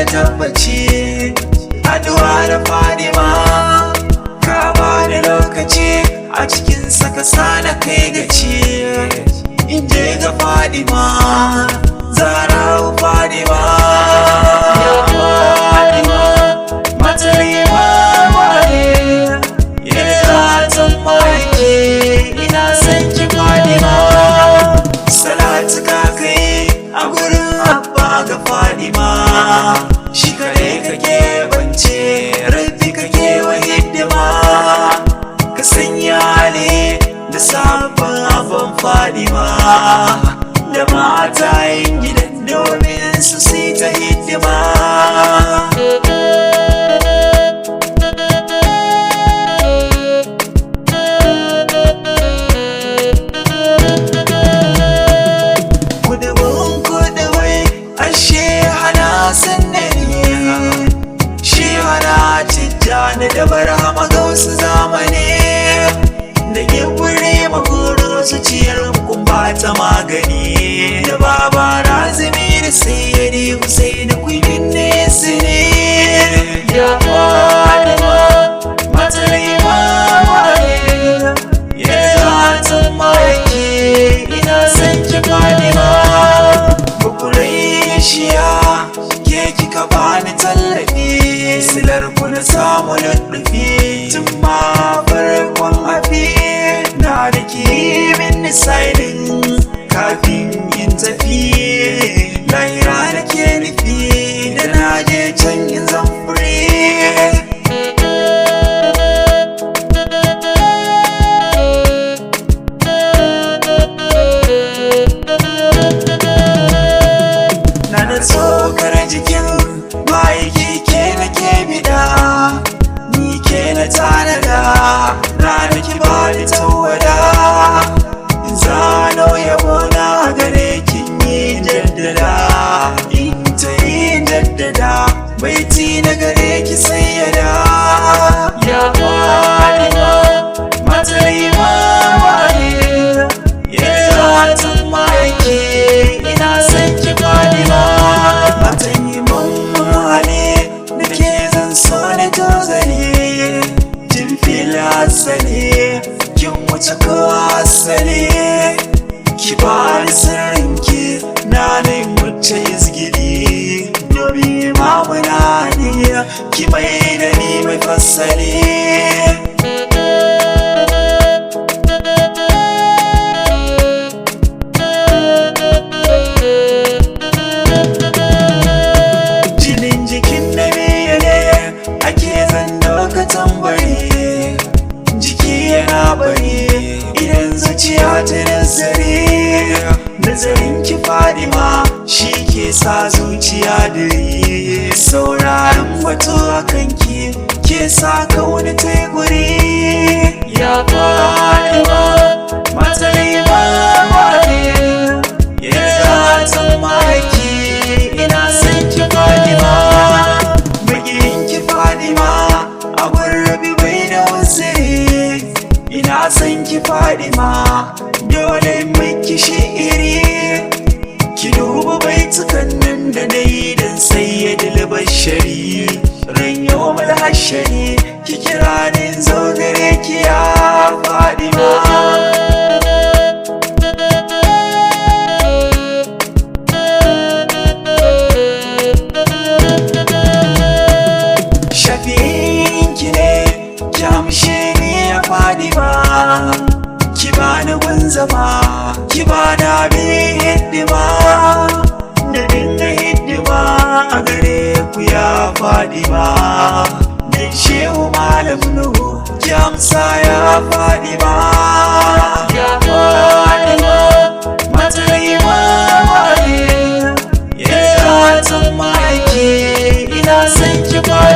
da tabbaci addu'a da Fadima ka bani lokaci a cikin saka sana kai gaci in je ga Fadima Zara Fadima ya Fadima matarima wane ya tsammaki ina son ki Fadima salatu ka kai a gurin abba ga Fadima shi kare kake bance rabbi kake wa hidima ka sanya ne da sabon abin Fadima da matayen gidan domin su ta hidima da barhama ga wasu zamani da ke kure makoro zuciyar kumba ta magani da baba razumi da sayyadi kusai da kuyin nesa ne ya Fadima matarima wane ya zatan maki ina son ki Fadima bukurai shiya ke kika bani tallafi silar ku na samu lullufi tun ma farkon afi na da kimin nisaidin kafin yin tafi lahira da ke nufi da na je can yin zamfuri na da tsokar jikin ma'aiki ke na ke bida ni ke na tanada rana ki bani tawada zano yabo na gare kin yi jaddada in ta yi jaddada baiti na gare ki sayyada ya Fadima matarima wane ya zatan maki ina son ki Fadima matan yi mamale da ke zan so na tozali jin fila asali kin wuce kowa asali ki bani sirrinki na nai wuce izgili domin mamuna ne ki mai da ni mai fasali tambari jiki yana bari idan zuciya ta nazarin ki Fadima shi ke sa zuciya dare sauraron wato a kanki ke sa kauna ta guri ya Fadima matarima wane ya zatan maki ina son ki Fadima magiyin ki Fadima abun rabi bai da wasiri ina son ki Fadima dole miki shi'iri ki duba baitukan nan da nayi dan sayyidul bashari ran yawmul hashari ki kira ni zo gare ki ya Fadima Fadima ki bani gunzama ki bani abin hidima da dinga hidima a gare ku ya Fadima dan shehu malam nuhu ki amsa ya Fadima ya Fadima matarima wane ya zatan maki ina son ki Fadima